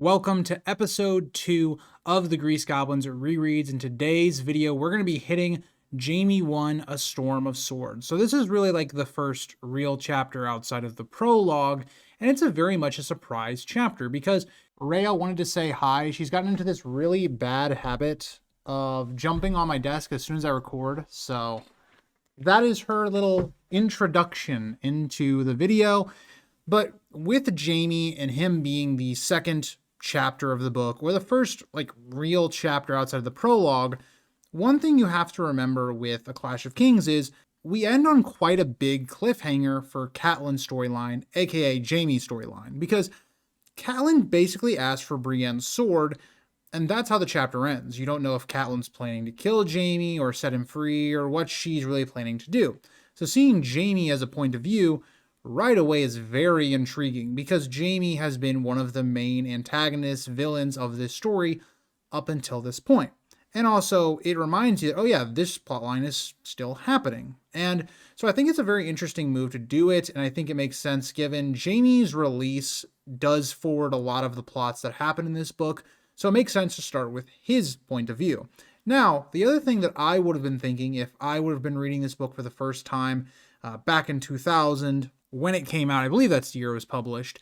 Welcome to episode 2 of the Grease Goblins Rereads. In today's video, we're going to be hitting Jaime 1, A Storm of Swords. So this is really like the first real chapter outside of the prologue, and it's very much a surprise chapter because Rhea wanted to say hi. She's gotten into this really bad habit of jumping on my desk as soon as I record, so that is her little introduction into the video. But with Jaime and him being the second chapter of the book, or the first real chapter outside of the prologue, one thing you have to remember with A Clash of Kings is we end on quite a big cliffhanger for Catelyn's storyline, aka Jaime's storyline, because Catelyn basically asked for Brienne's sword, and that's how the chapter ends. You don't know if Catelyn's planning to kill Jaime or set him free, or what she's really planning to do. So seeing Jaime as a point of view right away is very intriguing because Jaime has been one of the main antagonists, villains of this story up until this point. And also, it reminds you that, oh yeah, this plotline is still happening. And so I think it's a very interesting move to do it, and I think it makes sense given Jaime's release does forward a lot of the plots that happen in this book, so it makes sense to start with his point of view. Now, the other thing that I would have been thinking if I would have been reading this book for the first time back in 2000, when it came out, I believe that's the year it was published,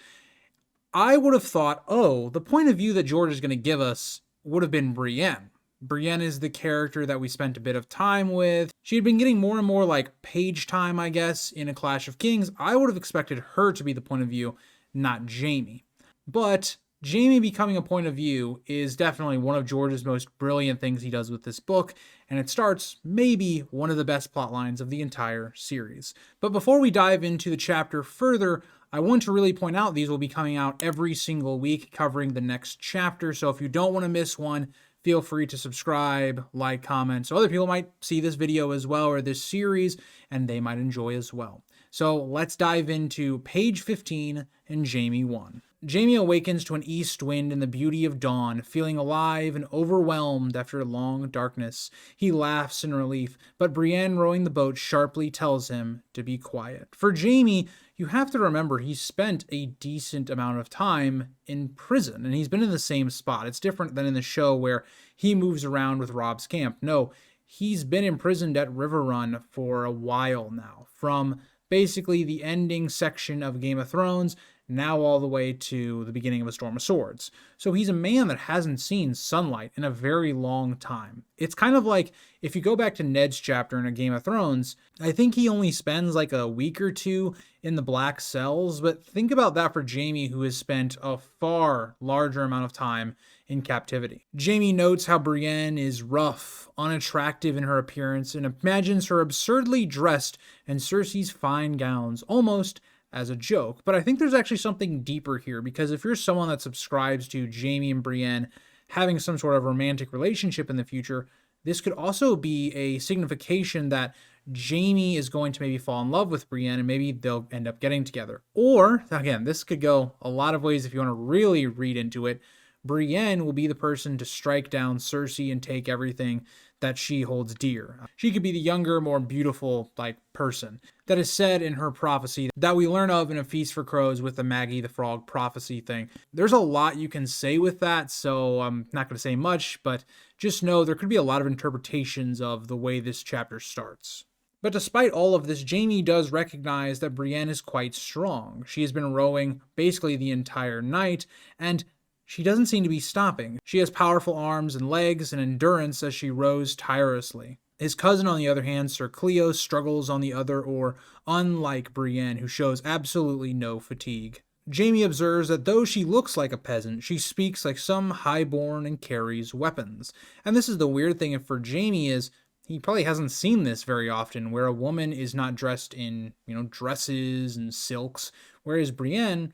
I would have thought, oh, the point of view that George is going to give us would have been Brienne. Brienne is the character that we spent a bit of time with. She had been getting more and more page time, I guess, in A Clash of Kings. I would have expected her to be the point of view, not Jaime. But Jaime becoming a point of view is definitely one of George's most brilliant things he does with this book, and it starts maybe one of the best plot lines of the entire series. But before we dive into the chapter further, I want to really point out these will be coming out every single week covering the next chapter, so if you don't want to miss one, feel free to subscribe, like, comment, so other people might see this video as well, or this series, and they might enjoy as well. So let's dive into page 15 in Jaime 1. Jaime awakens to an east wind and the beauty of dawn, feeling alive and overwhelmed after a long darkness. He laughs in relief, but Brienne rowing the boat sharply tells him to be quiet. For Jaime, you have to remember he's spent a decent amount of time in prison, and he's been in the same spot. It's different than in the show where he moves around with Robb's camp. No, he's been imprisoned at Riverrun for a while now, from basically the ending section of Game of Thrones now all the way to the beginning of A Storm of Swords. So he's a man that hasn't seen sunlight in a very long time. It's kind of like if you go back to Ned's chapter in A Game of Thrones, I think he only spends a week or two in the black cells, but think about that for Jaime, who has spent a far larger amount of time in captivity. Jaime notes how Brienne is rough, unattractive in her appearance, and imagines her absurdly dressed in Cersei's fine gowns, almost as a joke. But I think there's actually something deeper here, because if you're someone that subscribes to Jaime and Brienne having some sort of romantic relationship in the future, this could also be a signification that Jaime is going to maybe fall in love with Brienne and maybe they'll end up getting together. Or, again, this could go a lot of ways if you want to really read into it. Brienne will be the person to strike down Cersei and take everything that she holds dear. She could be the younger, more beautiful person that is said in her prophecy that we learn of in A Feast for Crows with the Maggie the Frog prophecy thing. There's a lot you can say with that, so I'm not going to say much, but just know there could be a lot of interpretations of the way this chapter starts. But despite all of this, Jaime does recognize that Brienne is quite strong. She has been rowing basically the entire night, and she doesn't seem to be stopping. She has powerful arms and legs and endurance as she rows tirelessly. His cousin, on the other hand, Sir Cleos, struggles on the other oar, unlike Brienne, who shows absolutely no fatigue. Jaime observes that though she looks like a peasant, she speaks like some highborn and carries weapons. And this is the weird thing for Jaime is he probably hasn't seen this very often, where a woman is not dressed in, dresses and silks, whereas Brienne,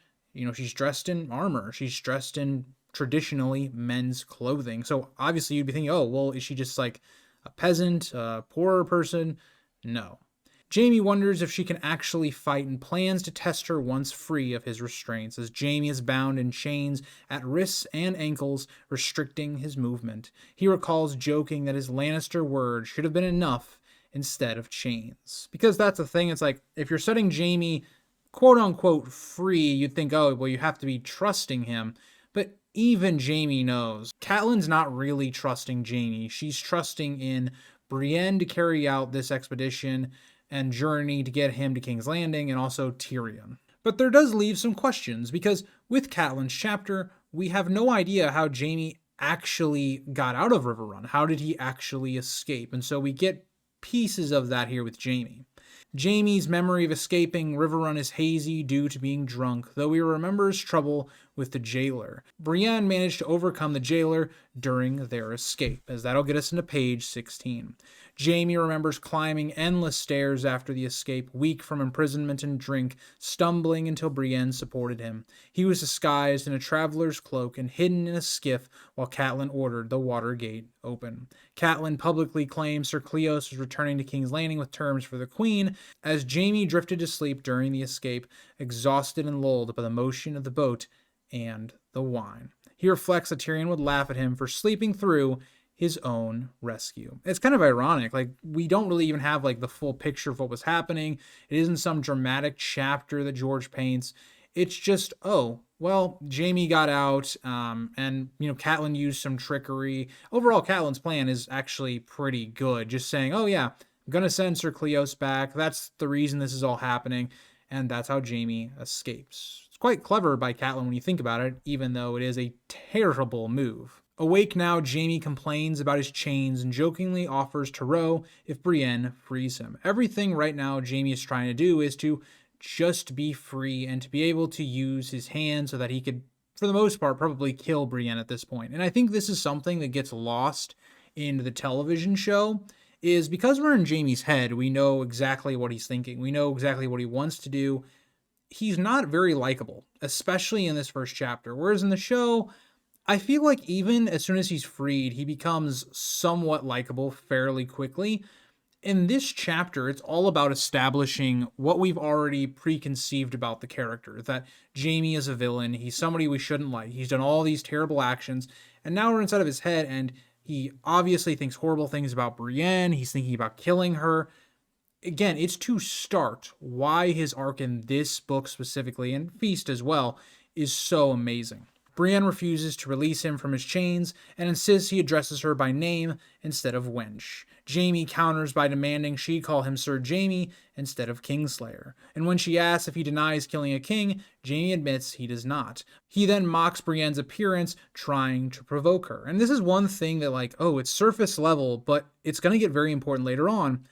she's dressed in armor. She's dressed in traditionally men's clothing. So obviously you'd be thinking, oh, well, is she just a peasant, a poorer person? No. Jaime wonders if she can actually fight and plans to test her once free of his restraints, as Jaime is bound in chains at wrists and ankles, restricting his movement. He recalls joking that his Lannister word should have been enough instead of chains. Because that's the thing, it's if you're setting Jaime quote-unquote free, you'd think, oh, well, you have to be trusting him. But even Jaime knows Catelyn's not really trusting Jaime. She's trusting in Brienne to carry out this expedition and journey to get him to King's Landing, and also Tyrion. But there does leave some questions, because with Catelyn's chapter, we have no idea how Jaime actually got out of Riverrun. How did he actually escape? And so we get pieces of that here with Jaime. Jaime's memory of escaping Riverrun is hazy due to being drunk, though he remembers trouble with the jailer. Brienne managed to overcome the jailer during their escape, as that'll get us into page 16. Jaime remembers climbing endless stairs after the escape, weak from imprisonment and drink, stumbling until Brienne supported him. He was disguised in a traveler's cloak and hidden in a skiff while Catelyn ordered the water gate open. Catelyn publicly claimed Sir Cleos was returning to King's Landing with terms for the Queen, as Jaime drifted to sleep during the escape, exhausted and lulled by the motion of the boat and the wine. He reflects that Tyrion would laugh at him for sleeping through his own rescue. It's kind of ironic. Like, we don't really even have like the full picture of what was happening. It isn't some dramatic chapter that George paints. It's just, oh, well, Jaime got out, and, Catelyn used some trickery. Overall, Catelyn's plan is actually pretty good. Just saying, oh yeah, I'm going to send Sir Cleos back. That's the reason this is all happening. And that's how Jaime escapes. It's quite clever by Catelyn when you think about it, even though it is a terrible move. Awake now, Jaime complains about his chains and jokingly offers to row if Brienne frees him. Everything right now Jaime is trying to do is to just be free and to be able to use his hands so that he could, for the most part, probably kill Brienne at this point. And I think this is something that gets lost in the television show, is because we're in Jaime's head, we know exactly what he's thinking. We know exactly what he wants to do. He's not very likable, especially in this first chapter. Whereas in the show, I feel like even as soon as he's freed, he becomes somewhat likable fairly quickly. In this chapter, it's all about establishing what we've already preconceived about the character, that Jaime is a villain, he's somebody we shouldn't like, he's done all these terrible actions, and now we're inside of his head, and he obviously thinks horrible things about Brienne, he's thinking about killing her. Again, it's to start why his arc in this book specifically, and Feast as well, is so amazing. Brienne refuses to release him from his chains and insists he addresses her by name instead of wench. Jaime counters by demanding she call him Sir Jaime instead of Kingslayer. And when she asks if he denies killing a king, Jaime admits he does not. He then mocks Brienne's appearance, trying to provoke her. And this is one thing that, like, oh, it's surface level, but it's going to get very important later on.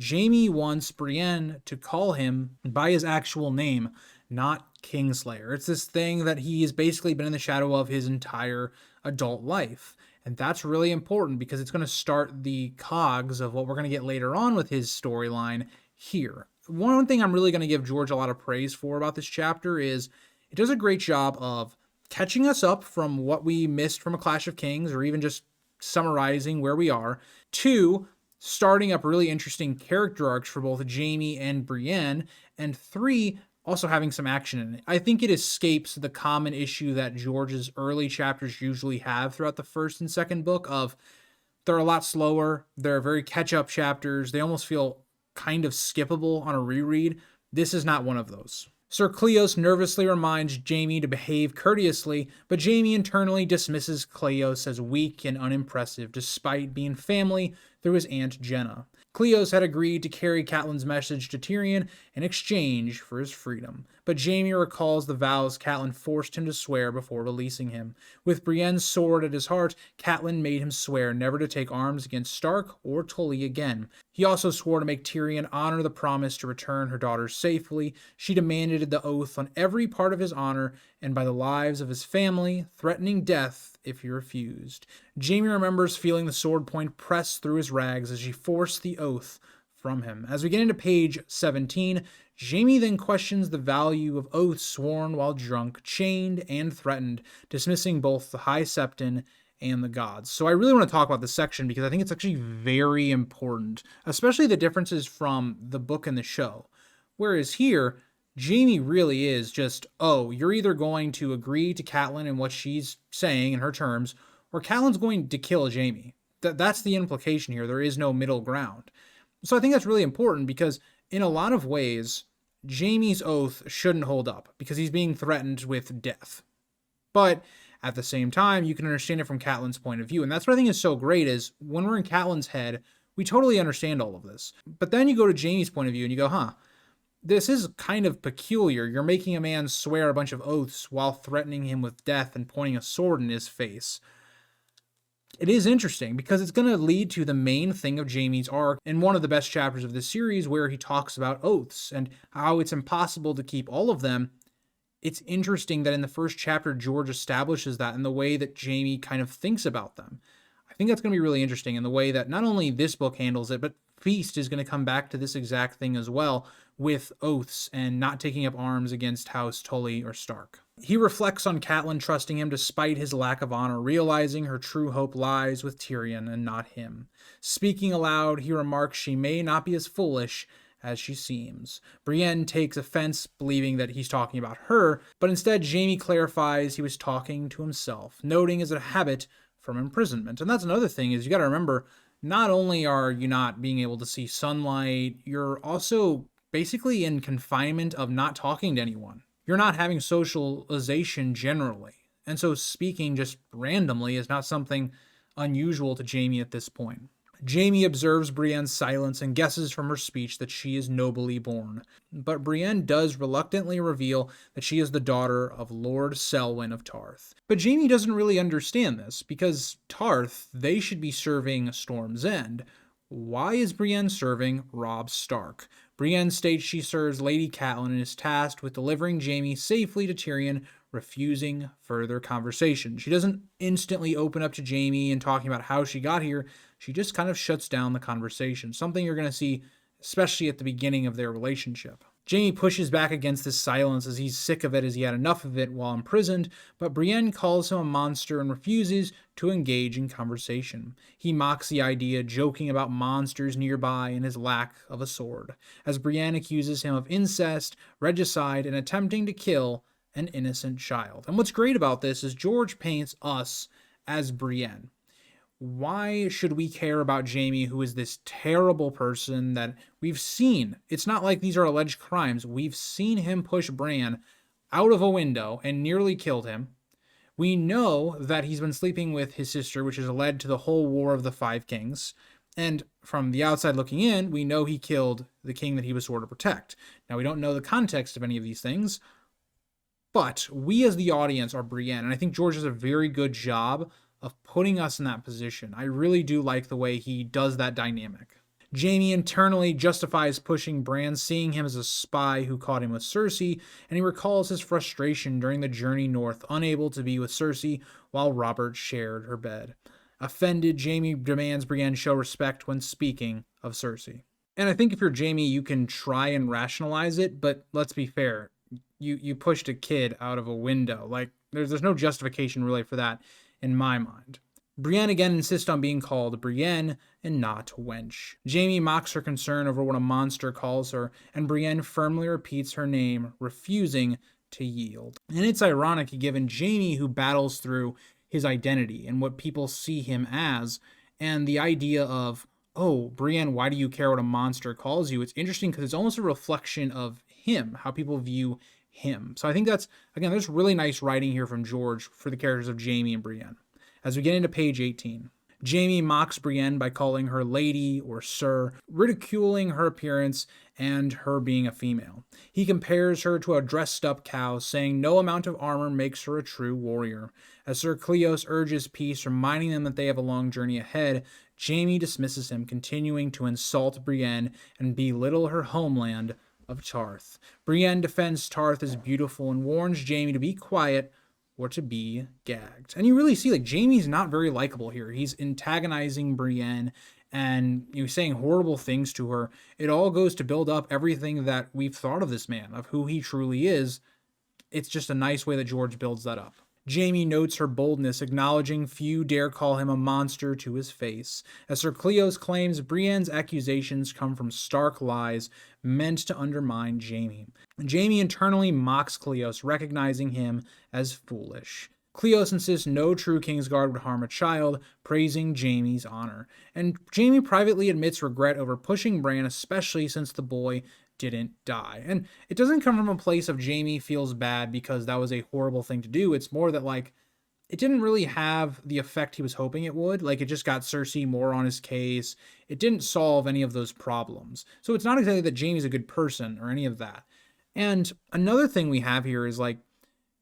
Jaime wants Brienne to call him by his actual name, not Kingslayer. It's this thing that he has basically been in the shadow of his entire adult life. And that's really important because it's going to start the cogs of what we're going to get later on with his storyline here. One thing I'm really going to give George a lot of praise for about this chapter is it does a great job of catching us up from what we missed from A Clash of Kings, or even just summarizing where we are, to starting up really interesting character arcs for both Jaime and Brienne, and 3, also having some action in it. I think it escapes the common issue that George's early chapters usually have throughout the first and second book of they're a lot slower, they're very catch-up chapters, they almost feel kind of skippable on a reread. This is not one of those. Sir Cleos nervously reminds Jaime to behave courteously, but Jaime internally dismisses Cleos as weak and unimpressive despite being family through his Aunt Jenna. Cleos had agreed to carry Catelyn's message to Tyrion in exchange for his freedom, but Jaime recalls the vows Catelyn forced him to swear before releasing him. With Brienne's sword at his heart, Catelyn made him swear never to take arms against Stark or Tully again. He also swore to make Tyrion honor the promise to return her daughters safely. She demanded the oath on every part of his honor and by the lives of his family, threatening death if he refused. Jaime remembers feeling the sword point press through his rags as she forced the oath from him. As we get into page 17, Jaime then questions the value of oaths sworn while drunk, chained, and threatened, dismissing both the High Septon and the gods. So I really want to talk about this section because I think it's actually very important, especially the differences from the book and the show. Whereas here, Jaime really is just, oh, you're either going to agree to Catelyn and what she's saying in her terms, or Catelyn's going to kill Jaime. That's the implication here. There is no middle ground. So I think that's really important because in a lot of ways, Jaime's oath shouldn't hold up because he's being threatened with death. But at the same time, you can understand it from Catelyn's point of view. And that's what I think is so great is when we're in Catelyn's head, we totally understand all of this. But then you go to Jaime's point of view and you go, huh, this is kind of peculiar. You're making a man swear a bunch of oaths while threatening him with death and pointing a sword in his face. It is interesting because it's going to lead to the main thing of Jaime's arc in one of the best chapters of the series where he talks about oaths and how it's impossible to keep all of them. It's interesting that in the first chapter, George establishes that in the way that Jaime kind of thinks about them. I think that's going to be really interesting in the way that not only this book handles it, but Feast is going to come back to this exact thing as well with oaths and not taking up arms against House Tully or Stark. He reflects on Catelyn trusting him despite his lack of honor, realizing her true hope lies with Tyrion and not him. Speaking aloud, he remarks she may not be as foolish as she seems. Brienne takes offense, believing that he's talking about her, but instead Jaime clarifies he was talking to himself, noting as a habit from imprisonment. And that's another thing is you got to remember, not only are you not being able to see sunlight, you're also basically in confinement of not talking to anyone. You're not having socialization generally. And so speaking just randomly is not something unusual to Jaime at this point. Jaime observes Brienne's silence and guesses from her speech that she is nobly born. But Brienne does reluctantly reveal that she is the daughter of Lord Selwyn of Tarth. But Jaime doesn't really understand this, because Tarth, they should be serving Storm's End. Why is Brienne serving Robb Stark? Brienne states she serves Lady Catelyn and is tasked with delivering Jaime safely to Tyrion, refusing further conversation. She doesn't instantly open up to Jaime and talking about how she got here. She just kind of shuts down the conversation, something you're going to see especially at the beginning of their relationship. Jaime pushes back against this silence as he's sick of it as he had enough of it while imprisoned, but Brienne calls him a monster and refuses to engage in conversation. He mocks the idea, joking about monsters nearby and his lack of a sword, as Brienne accuses him of incest, regicide, and attempting to kill an innocent child. And what's great about this is George paints us as Brienne. Why should we care about Jaime, who is this terrible person that we've seen? It's not like these are alleged crimes. We've seen him push Bran out of a window and nearly killed him. We know that he's been sleeping with his sister, which has led to the whole War of the Five Kings. And from the outside looking in, we know he killed the king that he was sworn to protect. Now, we don't know the context of any of these things, but we as the audience are Brienne. And I think George does a very good job of putting us in that position. I really do like the way he does that dynamic. Jaime internally justifies pushing Bran, seeing him as a spy who caught him with Cersei, and he recalls his frustration during the journey north, unable to be with Cersei while Robert shared her bed. Offended, Jaime demands Brienne show respect when speaking of Cersei. And I think if you're Jaime, you can try and rationalize it, but let's be fair. You pushed a kid out of a window. Like, there's no justification really for that in my mind. Brienne again insists on being called Brienne and not wench. Jaime mocks her concern over what a monster calls her, and Brienne firmly repeats her name, refusing to yield. And it's ironic given Jaime, who battles through his identity and what people see him as, and the idea of, oh, Brienne, why do you care what a monster calls you? It's interesting because it's almost a reflection of him, how people view him. So I think that's, again, there's really nice writing here from George for the characters of Jaime and Brienne. As we get into page 18, Jaime mocks Brienne by calling her lady or sir, ridiculing her appearance and her being a female. He compares her to a dressed-up cow, saying no amount of armor makes her a true warrior. As Sir Cleos urges peace, reminding them that they have a long journey ahead, Jaime dismisses him, continuing to insult Brienne and belittle her homeland of Tarth. Brienne defends Tarth as beautiful and warns Jaime to be quiet or to be gagged. And you really see, like, Jaime's not very likable here. He's antagonizing Brienne and saying horrible things to her. It all goes to build up everything that we've thought of this man, of who he truly is. It's just a nice way that George builds that up. Jaime notes her boldness, acknowledging few dare call him a monster to his face. As Sir Cleos claims, Brienne's accusations come from stark lies meant to undermine Jaime. Jaime internally mocks Cleos, recognizing him as foolish. Cleos insists no true Kingsguard would harm a child, praising Jaime's honor. And Jaime privately admits regret over pushing Bran, especially since the boy didn't die. And it doesn't come from a place of Jaime feels bad because that was a horrible thing to do. It's more that, like, it didn't really have the effect he was hoping it would. Like, it just got Cersei more on his case. It didn't solve any of those problems. So it's not exactly that Jaime's a good person or any of that. And another thing we have here is like,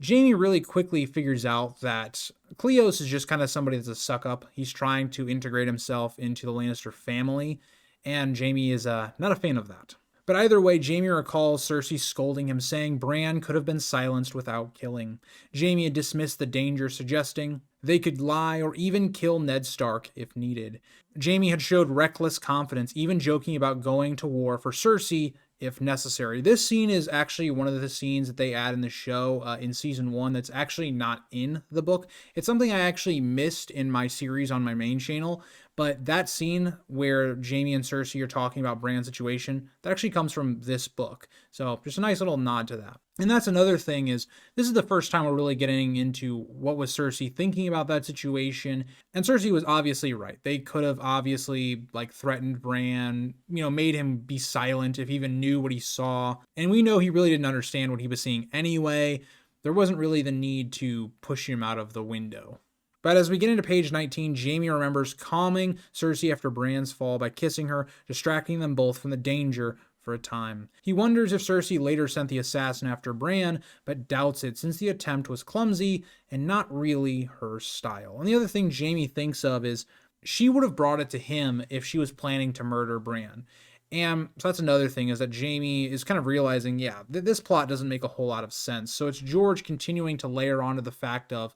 Jaime really quickly figures out that Cleos is just kind of somebody that's a suck up. He's trying to integrate himself into the Lannister family, and Jaime is not a fan of that. But either way, Jaime recalls Cersei scolding him, saying Bran could have been silenced without killing. Jaime had dismissed the danger, suggesting they could lie or even kill Ned Stark if needed. Jaime had showed reckless confidence, even joking about going to war for Cersei if necessary. This scene is actually one of the scenes that they add in the show in season 1 that's actually not in the book. It's something I actually missed in my series on my main channel, but that scene where Jaime and Cersei are talking about Bran's situation, that actually comes from this book. So just a nice little nod to that. And that's another thing, is this is the first time we're really getting into what was Cersei thinking about that situation. And Cersei was obviously right. They could have obviously like threatened Bran, made him be silent if he even knew what he saw. And we know he really didn't understand what he was seeing anyway. There wasn't really the need to push him out of the window. But as we get into page 19, Jaime remembers calming Cersei after Bran's fall by kissing her, distracting them both from the danger for a time. He wonders if Cersei later sent the assassin after Bran, but doubts it since the attempt was clumsy and not really her style. And the other thing Jaime thinks of is she would have brought it to him if she was planning to murder Bran. And so that's another thing, is that Jaime is kind of realizing, this plot doesn't make a whole lot of sense. So it's George continuing to layer onto the fact of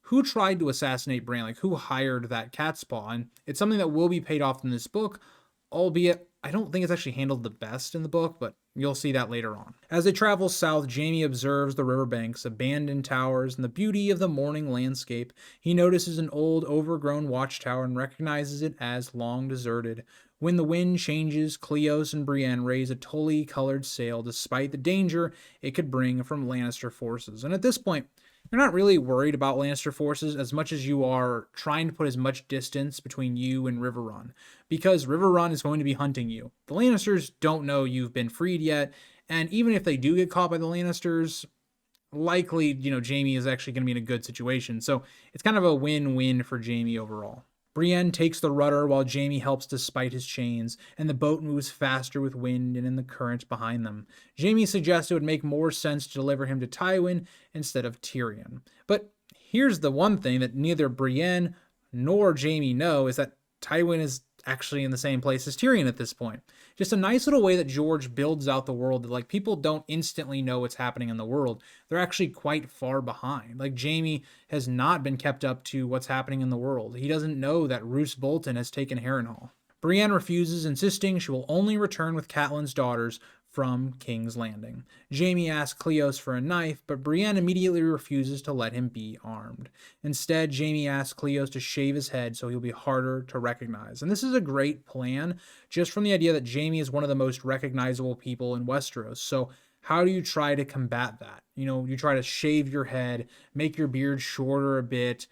who tried to assassinate Bran, like who hired that catspaw. And it's something that will be paid off in this book, albeit I don't think it's actually handled the best in the book, but you'll see that later on. As they travel south, Jaime observes the riverbanks, abandoned towers, and the beauty of the morning landscape. He notices an old, overgrown watchtower and recognizes it as long deserted. When the wind changes, Cleos and Brienne raise a tully-colored sail despite the danger it could bring from Lannister forces. And at this point, you're not really worried about Lannister forces as much as you are trying to put as much distance between you and Riverrun, because Riverrun is going to be hunting you. The Lannisters don't know you've been freed yet, and even if they do get caught by the Lannisters, likely, Jaime is actually going to be in a good situation. So it's kind of a win-win for Jaime overall. Brienne takes the rudder while Jaime helps despite his chains, and the boat moves faster with wind and in the current behind them. Jaime suggests it would make more sense to deliver him to Tywin instead of Tyrion. But here's the one thing that neither Brienne nor Jaime know, is that Tywin is actually in the same place as Tyrion at this point. Just a nice little way that George builds out the world that like people don't instantly know what's happening in the world. They're actually quite far behind. Like Jaime has not been kept up to what's happening in the world. He doesn't know that Roose Bolton has taken Harrenhal. Brienne refuses, insisting she will only return with Catelyn's daughters from King's Landing. Jaime asks Cleos for a knife, but Brienne immediately refuses to let him be armed. Instead, Jaime asks Cleos to shave his head so he'll be harder to recognize. And this is a great plan, just from the idea that Jaime is one of the most recognizable people in Westeros. So how do you try to combat that? You try to shave your head, make your beard shorter a bit.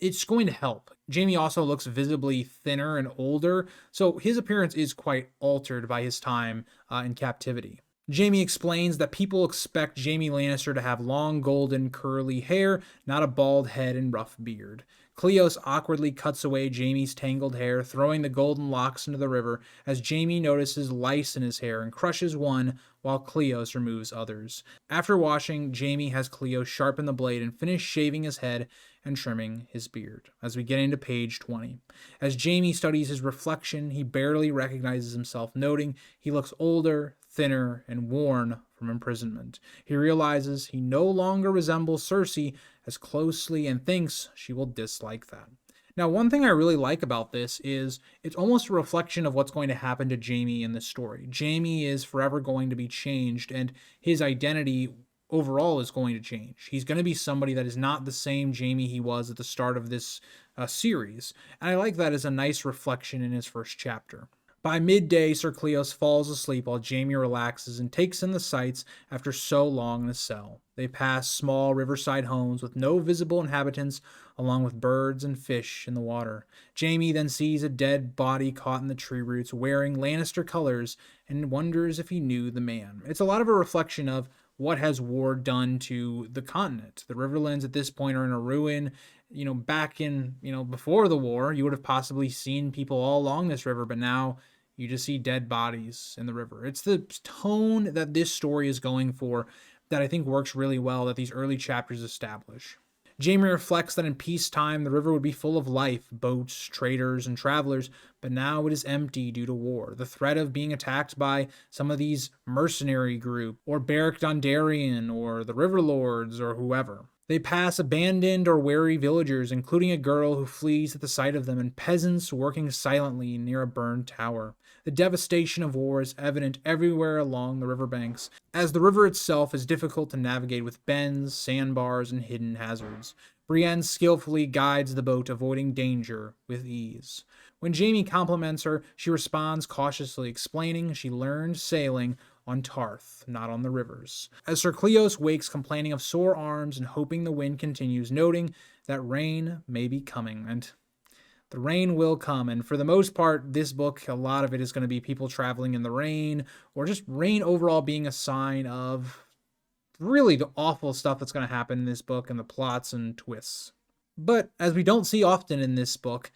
It's going to help. Jaime also looks visibly thinner and older, so his appearance is quite altered by his time in captivity. Jaime explains that people expect Jaime Lannister to have long golden curly hair, not a bald head and rough beard. Cleos awkwardly cuts away Jaime's tangled hair, throwing the golden locks into the river as Jaime notices lice in his hair and crushes one while Cleos removes others. After washing, Jaime has Cleos sharpen the blade and finish shaving his head and trimming his beard. As we get into page 20. As Jaime studies his reflection, he barely recognizes himself, noting he looks older, thinner, and worn from imprisonment. He realizes he no longer resembles Cersei as closely and thinks she will dislike that. Now, one thing I really like about this is it's almost a reflection of what's going to happen to Jaime in this story. Jaime is forever going to be changed, and his identity overall is going to change. He's going to be somebody that is not the same Jaime he was at the start of this series, and I like that as a nice reflection in his first chapter. By midday, Sir Cleos falls asleep while Jaime relaxes and takes in the sights after so long in a cell. They pass small riverside homes with no visible inhabitants, along with birds and fish in the water. Jaime then sees a dead body caught in the tree roots wearing Lannister colors and wonders if he knew the man. It's a lot of a reflection of what has war done to the continent. The Riverlands at this point are in a ruin. back in, before the war, you would have possibly seen people all along this river, but now you just see dead bodies in the river. It's the tone that this story is going for that I think works really well, that these early chapters establish. Jaime reflects that in peacetime, the river would be full of life, boats, traders, and travelers, but now it is empty due to war. The threat of being attacked by some of these mercenary group, or Beric Dondarrion, or the River Lords, or whoever. They pass abandoned or weary villagers, including a girl who flees at the sight of them, and peasants working silently near a burned tower. The devastation of war is evident everywhere along the riverbanks, as the river itself is difficult to navigate with bends, sandbars, and hidden hazards. Brienne skillfully guides the boat, avoiding danger with ease. When Jaime compliments her, she responds cautiously, explaining she learned sailing on Tarth, not on the rivers. As Sir Cleos wakes complaining of sore arms and hoping the wind continues, noting that rain may be coming, and the rain will come. And for the most part, this book, a lot of it is going to be people traveling in the rain, or just rain overall being a sign of really the awful stuff that's going to happen in this book and the plots and twists. But as we don't see often in this book,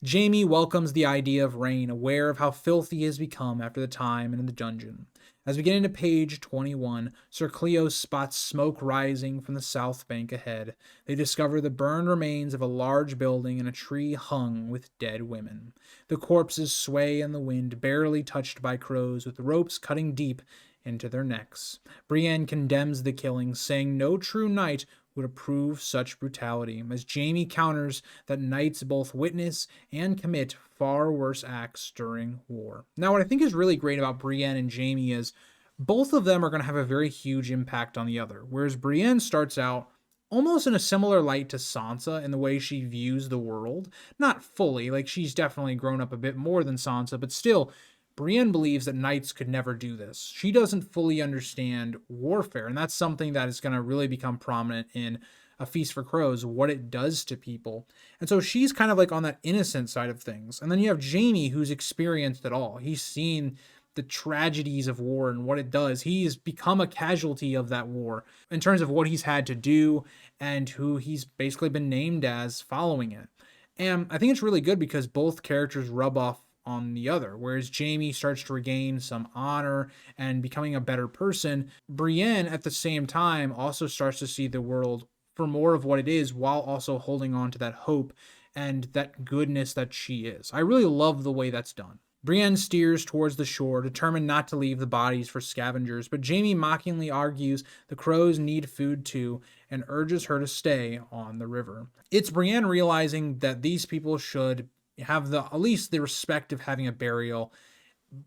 Jaime welcomes the idea of rain, aware of how filthy he has become after the time in the dungeon. As we get into page 21, Sir Cleos spots smoke rising from the south bank ahead. They discover the burned remains of a large building and a tree hung with dead women. The corpses sway in the wind, barely touched by crows, with ropes cutting deep into their necks. Brienne condemns the killings, saying no true knight would approve such brutality, as Jaime counters that knights both witness and commit far worse acts during war. Now, what I think is really great about Brienne and Jaime is both of them are going to have a very huge impact on the other. Whereas Brienne starts out almost in a similar light to Sansa in the way she views the world. Not fully, like she's definitely grown up a bit more than Sansa, but still, Brienne believes that knights could never do this. She doesn't fully understand warfare, and that's something that is going to really become prominent in A Feast for Crows, what it does to people. And so she's kind of like on that innocent side of things. And then you have Jaime, who's experienced it all. He's seen the tragedies of war and what it does. He's become a casualty of that war in terms of what he's had to do and who he's basically been named as following it. And I think it's really good because both characters rub off on the other. Whereas Jaime starts to regain some honor and becoming a better person, Brienne at the same time also starts to see the world for more of what it is, while also holding on to that hope and that goodness that she is. I really love the way that's done. Brienne steers towards the shore, determined not to leave the bodies for scavengers, but Jaime mockingly argues the crows need food too and urges her to stay on the river. It's Brienne realizing that these people should have at least the respect of having a burial,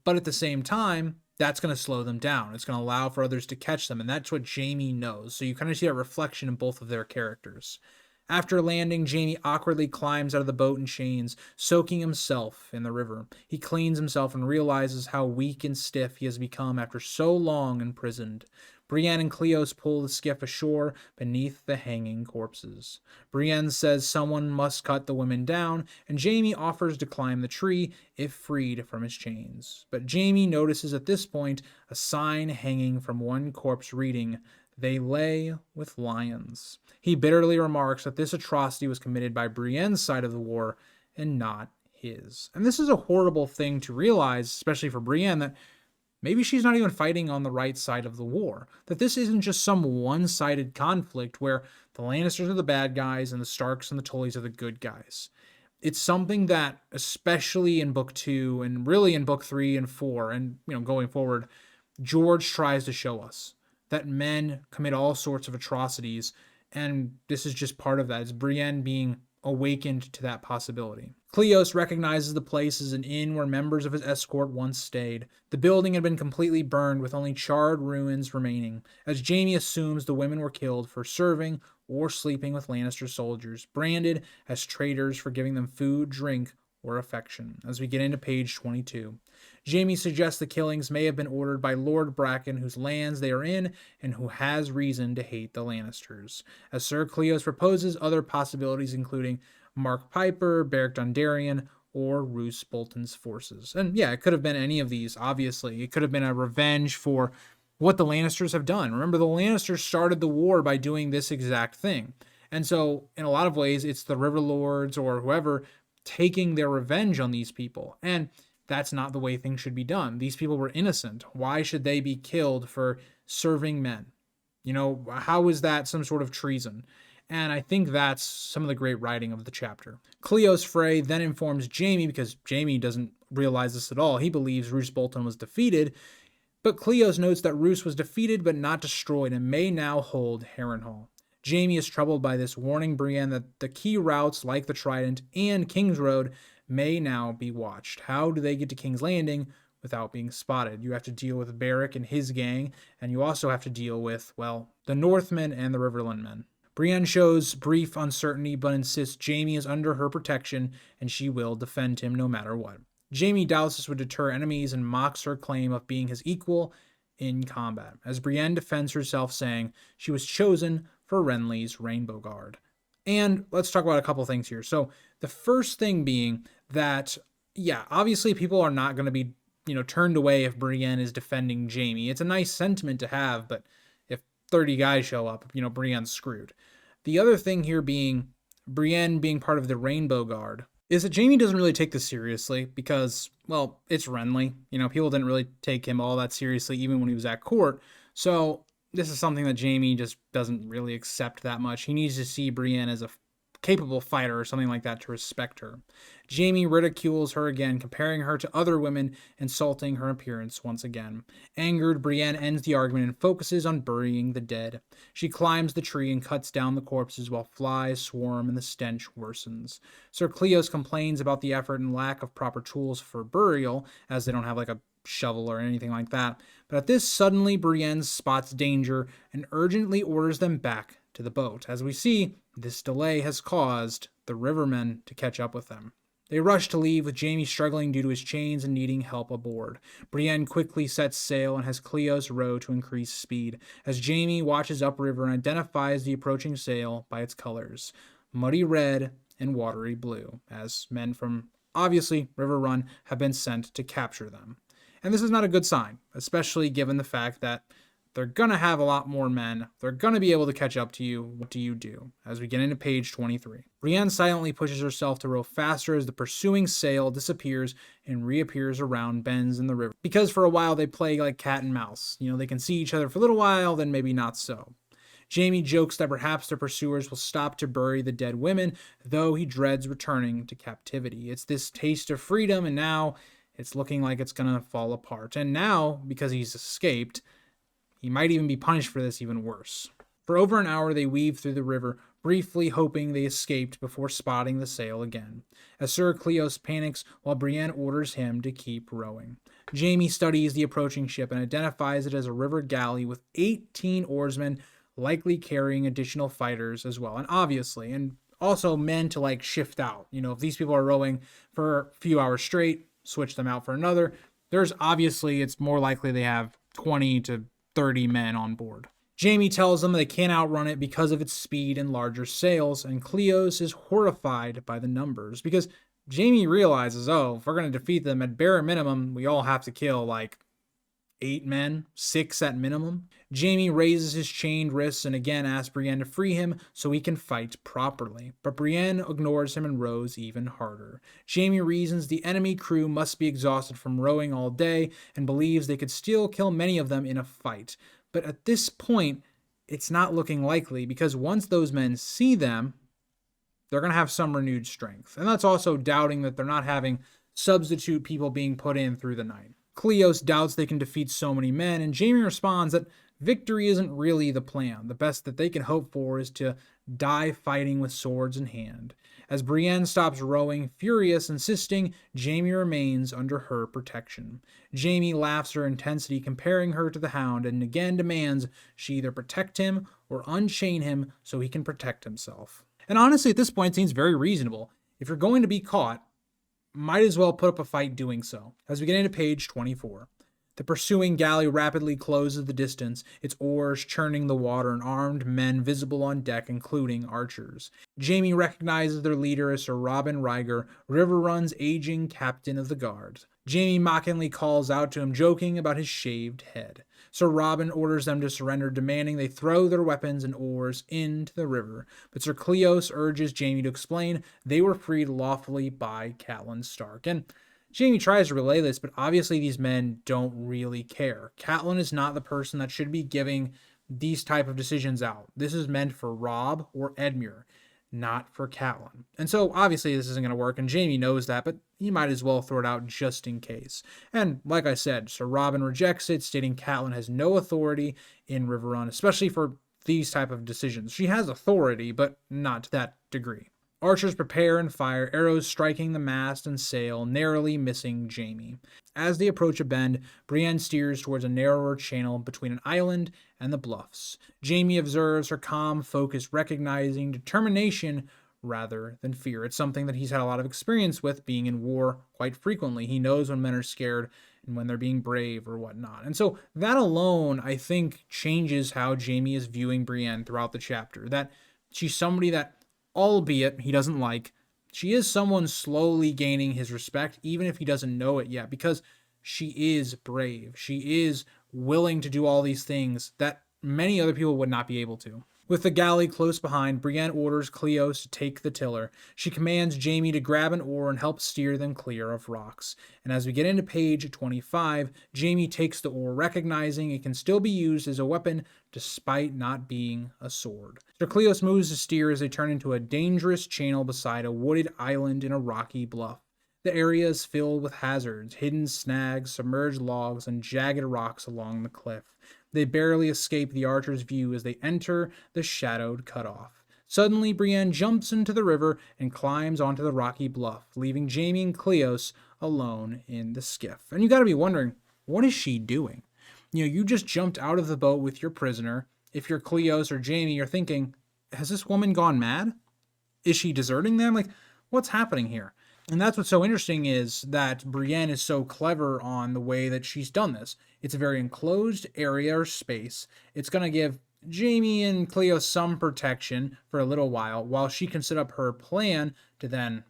but at the same time, that's going to slow them down. It's going to allow for others to catch them, and that's what Jaime knows. So you kind of see that reflection in both of their characters. After landing, Jaime awkwardly climbs out of the boat in chains, soaking himself in the river. He cleans himself and realizes how weak and stiff he has become after so long imprisoned. Brienne and Cleos pull the skiff ashore beneath the hanging corpses. Brienne says someone must cut the women down, and Jaime offers to climb the tree if freed from his chains. But Jaime notices at this point a sign hanging from one corpse reading, "They lay with lions." He bitterly remarks that this atrocity was committed by Brienne's side of the war and not his. And this is a horrible thing to realize, especially for Brienne, that maybe she's not even fighting on the right side of the war. That this isn't just some one-sided conflict where the Lannisters are the bad guys and the Starks and the Tullys are the good guys. It's something that, especially in book 2 and really in book 3 and 4 and going forward, George tries to show us that men commit all sorts of atrocities, and this is just part of that. It's Brienne being awakened to that possibility. Cleos recognizes the place as an inn where members of his escort once stayed. The building had been completely burned with only charred ruins remaining, as Jaime assumes the women were killed for serving or sleeping with Lannister soldiers, branded as traitors for giving them food, drink, or affection. As we get into page 22, Jaime suggests the killings may have been ordered by Lord Bracken, whose lands they are in and who has reason to hate the Lannisters. As Sir Cleos proposes other possibilities including Mark Piper, Beric Dondarrion, or Roose Bolton's forces. And yeah, it could have been any of these, obviously. It could have been a revenge for what the Lannisters have done. Remember, the Lannisters started the war by doing this exact thing. And so in a lot of ways, it's the river lords or whoever taking their revenge on these people. And that's not the way things should be done. These people were innocent. Why should they be killed for serving men? How is that some sort of treason? And I think that's some of the great writing of the chapter. Cleos Frey then informs Jaime, because Jaime doesn't realize this at all. He believes Roose Bolton was defeated, but Cleos notes that Roose was defeated but not destroyed and may now hold Harrenhal. Jaime is troubled by this, warning Brienne that the key routes like the Trident and King's Road may now be watched. How do they get to King's Landing without being spotted? You have to deal with Beric and his gang, and you also have to deal with, well, the Northmen and the Riverrun men. Brienne shows brief uncertainty but insists Jaime is under her protection and she will defend him no matter what. Jaime doubts this would deter enemies and mocks her claim of being his equal in combat, as Brienne defends herself, saying she was chosen for Renly's Rainbow Guard. And let's talk about a couple things here. So the first thing being that, yeah, obviously people are not going to be, turned away if Brienne is defending Jaime. It's a nice sentiment to have, but if 30 guys show up, Brienne's screwed. The other thing here being Brienne being part of the Rainbow Guard is that Jaime doesn't really take this seriously because, well, it's Renly. People didn't really take him all that seriously even when he was at court. So this is something that Jaime just doesn't really accept that much. He needs to see Brienne as a capable fighter or something like that to respect her. Jaime ridicules her again, comparing her to other women, insulting her appearance once again. Angered, Brienne ends the argument and focuses on burying the dead. She climbs the tree and cuts down the corpses while flies swarm and the stench worsens. Sir Cleos complains about the effort and lack of proper tools for burial, as they don't have like a shovel or anything like that. But at this, suddenly Brienne spots danger and urgently orders them back to the boat. As we see, this delay has caused the rivermen to catch up with them. They rush to leave, with Jaime struggling due to his chains and needing help aboard. Brienne quickly sets sail and has Cleos row to increase speed, as Jaime watches upriver and identifies the approaching sail by its colors, muddy red and watery blue, as men from, obviously, Riverrun have been sent to capture them. And this is not a good sign, especially given the fact that they're going to have a lot more men. They're going to be able to catch up to you. What do you do? As we get into page 23. Brienne silently pushes herself to row faster as the pursuing sail disappears and reappears around bends in the river. Because for a while they play like cat and mouse. They can see each other for a little while, then maybe not so. Jaime jokes that perhaps their pursuers will stop to bury the dead women, though he dreads returning to captivity. It's this taste of freedom, and now it's looking like it's going to fall apart. And now, because he's escaped, he might even be punished for this even worse. For over an hour, they weave through the river, briefly hoping they escaped before spotting the sail again, as Sir Cleos panics while Brienne orders him to keep rowing. Jaime studies the approaching ship and identifies it as a river galley with 18 oarsmen, likely carrying additional fighters as well. And obviously, and also men to shift out. If these people are rowing for a few hours straight, switch them out for another. It's more likely they have 20 to 30 men on board. Jaime tells them they can't outrun it because of its speed and larger sails, and Cleos is horrified by the numbers because Jaime realizes, if we're going to defeat them, at bare minimum, we all have to kill 8 men, 6 at minimum. Jaime raises his chained wrists and again asks Brienne to free him so he can fight properly. But Brienne ignores him and rows even harder. Jaime reasons the enemy crew must be exhausted from rowing all day and believes they could still kill many of them in a fight. But at this point, it's not looking likely because once those men see them, they're going to have some renewed strength. And that's also doubting that they're not having substitute people being put in through the night. Cleos doubts they can defeat so many men, and Jaime responds that victory isn't really the plan. The best that they can hope for is to die fighting with swords in hand. As Brienne stops rowing, furious, insisting Jaime remains under her protection. Jaime laughs her intensity, comparing her to the Hound, and again demands she either protect him or unchain him so he can protect himself. And honestly, at this point, it seems very reasonable. If you're going to be caught, might as well put up a fight doing so. As we get into page 24. The pursuing galley rapidly closes the distance, its oars churning the water and armed men visible on deck, including archers. Jaime recognizes their leader as Sir Robin Ryger, Riverrun's aging captain of the guards. Jaime mockingly calls out to him, joking about his shaved head. Sir Robin orders them to surrender, demanding they throw their weapons and oars into the river. But Sir Cleos urges Jaime to explain they were freed lawfully by Catelyn Stark. And Jaime tries to relay this, but obviously these men don't really care. Catelyn is not the person that should be giving these type of decisions out. This is meant for Robb or Edmure, not for Catelyn. And so obviously this isn't going to work, and Jaime knows that, but he might as well throw it out just in case. And like I said, Sir Robin rejects it, stating Catelyn has no authority in Riverrun, especially for these type of decisions. She has authority, but not to that degree. Archers prepare and fire, arrows striking the mast and sail, narrowly missing Jaime. As they approach a bend, Brienne steers towards a narrower channel between an island and the bluffs. Jaime observes her calm focus, recognizing determination rather than fear. It's something that he's had a lot of experience with, being in war quite frequently. He knows when men are scared and when they're being brave or whatnot. And so that alone, I think, changes how Jaime is viewing Brienne throughout the chapter. That she's somebody that, albeit he doesn't like, she is someone slowly gaining his respect, even if he doesn't know it yet, because she is brave. She is willing to do all these things that many other people would not be able to. With the galley close behind, Brienne orders Cleos to take the tiller. She commands Jaime to grab an oar and help steer them clear of rocks. And as we get into page 25, Jaime takes the oar, recognizing it can still be used as a weapon despite not being a sword. Sir Cleos moves to steer as they turn into a dangerous channel beside a wooded island in a rocky bluff. The area is filled with hazards, hidden snags, submerged logs, and jagged rocks along the cliff. They barely escape the archer's view as they enter the shadowed cutoff. Suddenly, Brienne jumps into the river and climbs onto the rocky bluff, leaving Jaime and Cleos alone in the skiff. And you gotta be wondering, what is she doing? You just jumped out of the boat with your prisoner. If you're Cleos or Jaime, you're thinking, has this woman gone mad? Is she deserting them? Like, what's happening here? And that's what's so interesting, is that Brienne is so clever on the way that she's done this. It's a very enclosed area or space. It's going to give Jaime and Cleo some protection for a little while she can set up her plan to then,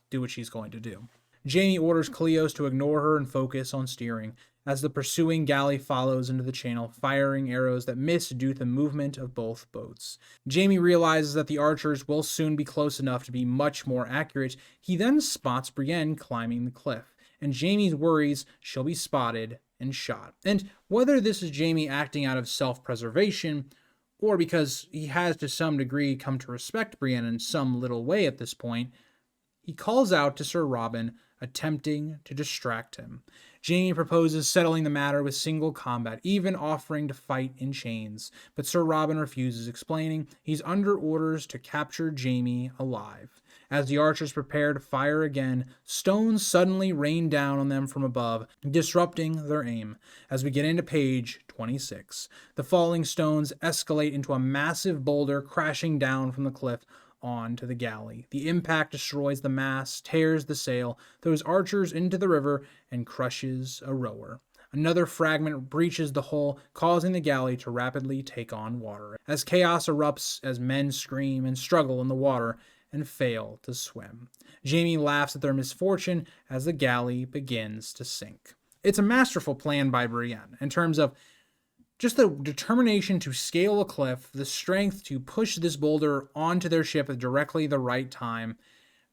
do what she's going to do. Jaime orders Cleos to ignore her and focus on steering, as the pursuing galley follows into the channel, firing arrows that miss due to the movement of both boats. Jaime realizes that the archers will soon be close enough to be much more accurate. He then spots Brienne climbing the cliff, and Jaime's worries she'll be spotted and shot. And whether this is Jaime acting out of self-preservation, or because he has to some degree come to respect Brienne in some little way at this point, he calls out to Sir Robin, attempting to distract him. Jaime proposes settling the matter with single combat, even offering to fight in chains, but Sir Robin refuses, explaining he's under orders to capture Jaime alive. As the archers prepare to fire again, stones suddenly rain down on them from above, disrupting their aim. As we get into page 26, the falling stones escalate into a massive boulder crashing down from the cliff onto the galley. The impact destroys the mast, tears the sail, throws archers into the river, and crushes a rower. Another fragment breaches the hull, causing the galley to rapidly take on water, as chaos erupts as men scream and struggle in the water and fail to swim. Jaime laughs at their misfortune as the galley begins to sink. It's a masterful plan by Brienne in terms of just the determination to scale a cliff, the strength to push this boulder onto their ship at directly the right time.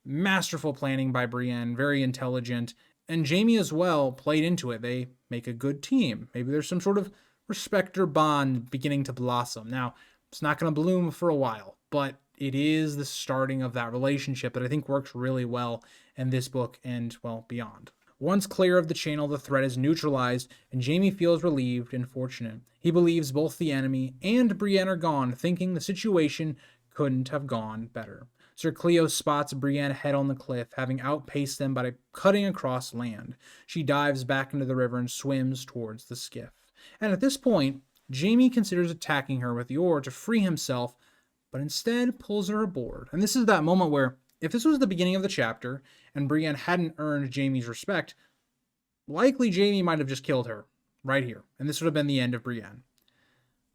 Masterful planning by Brienne, very intelligent. And Jaime as well played into it. They make a good team. Maybe there's some sort of respect or bond beginning to blossom. Now, it's not going to bloom for a while, but it is the starting of that relationship that I think works really well in this book and, beyond. Once clear of the channel, the threat is neutralized, and Jaime feels relieved and fortunate. He believes both the enemy and Brienne are gone, thinking the situation couldn't have gone better. Sir Cleos spots Brienne head on the cliff, having outpaced them by cutting across land. She dives back into the river and swims towards the skiff. And at this point, Jaime considers attacking her with the oar to free himself, but instead pulls her aboard. And this is that moment where, if this was the beginning of the chapter, and Brienne hadn't earned Jaime's respect, likely Jaime might have just killed her right here, and this would have been the end of Brienne.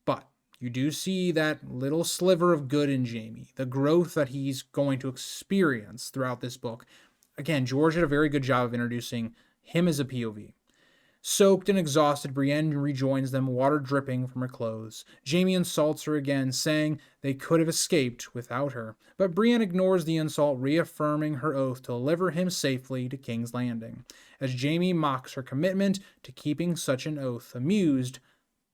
But you do see that little sliver of good in Jaime, the growth that he's going to experience throughout this book. Again, George did a very good job of introducing him as a POV. Soaked and exhausted, Brienne rejoins them, water dripping from her clothes. Jaime insults her again, saying they could have escaped without her. But Brienne ignores the insult, reaffirming her oath to deliver him safely to King's Landing, as Jaime mocks her commitment to keeping such an oath, amused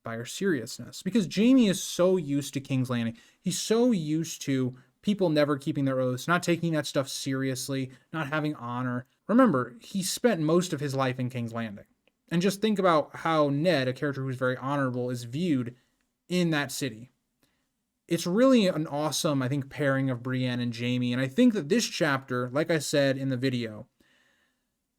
by her seriousness. Because Jaime is so used to King's Landing. He's so used to people never keeping their oaths, not taking that stuff seriously, not having honor. Remember, he spent most of his life in King's Landing. And just think about how Ned, a character who's very honorable, is viewed in that city. It's really an awesome, I think, pairing of Brienne and Jaime. And I think that this chapter, like I said in the video,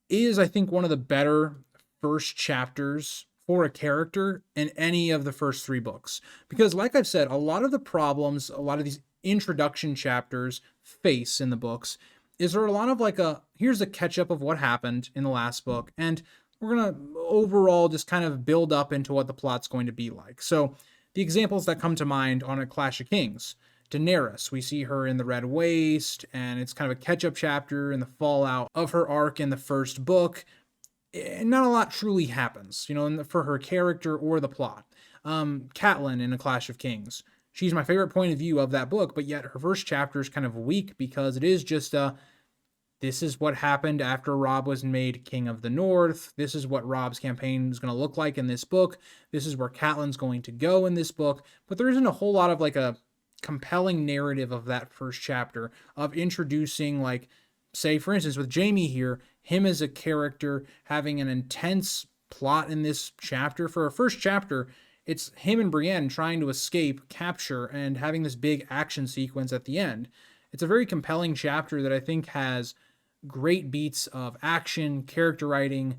is, I think, one of the better first chapters for a character in any of the first 3 books. Because, like I've said, a lot of the problems, a lot of these introduction chapters face in the books is there a lot of like here's a catch up of what happened in the last book, and we're going to overall just kind of build up into what the plot's going to be like. So the examples that come to mind on A Clash of Kings, Daenerys, we see her in the Red Waste, and it's kind of a catch-up chapter in the fallout of her arc in the first book. And not a lot truly happens, for her character or the plot. Catelyn in A Clash of Kings. She's my favorite point of view of that book, but yet her first chapter is kind of weak because it is just this is what happened after Robb was made King of the North. This is what Robb's campaign is going to look like in this book. This is where Catelyn's going to go in this book. But there isn't a whole lot of like a compelling narrative of that first chapter of introducing, like, say, for instance, with Jaime here, him as a character having an intense plot in this chapter. For a first chapter, it's him and Brienne trying to escape capture and having this big action sequence at the end. It's a very compelling chapter that I think has great beats of action, character writing,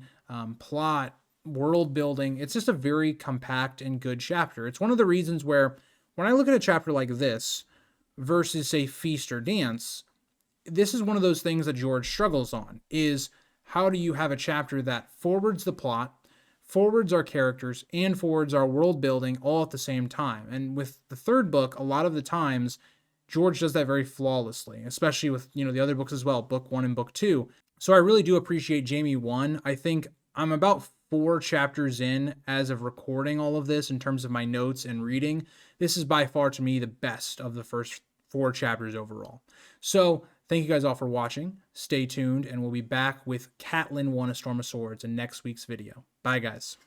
plot, world building. It's just a very compact and good chapter. It's one of the reasons where when I look at a chapter like this versus, say, Feast or Dance, this is one of those things that George struggles on, is how do you have a chapter that forwards the plot, forwards our characters, and forwards our world building all at the same time. And with the third book, a lot of the times, George does that very flawlessly, especially with, the other books as well, book 1 and book 2. So I really do appreciate Jaime 1. I think I'm about 4 chapters in as of recording all of this in terms of my notes and reading. This is by far, to me, the best of the first 4 chapters overall. So thank you guys all for watching. Stay tuned, and we'll be back with Catelyn 1: A Storm of Swords in next week's video. Bye, guys.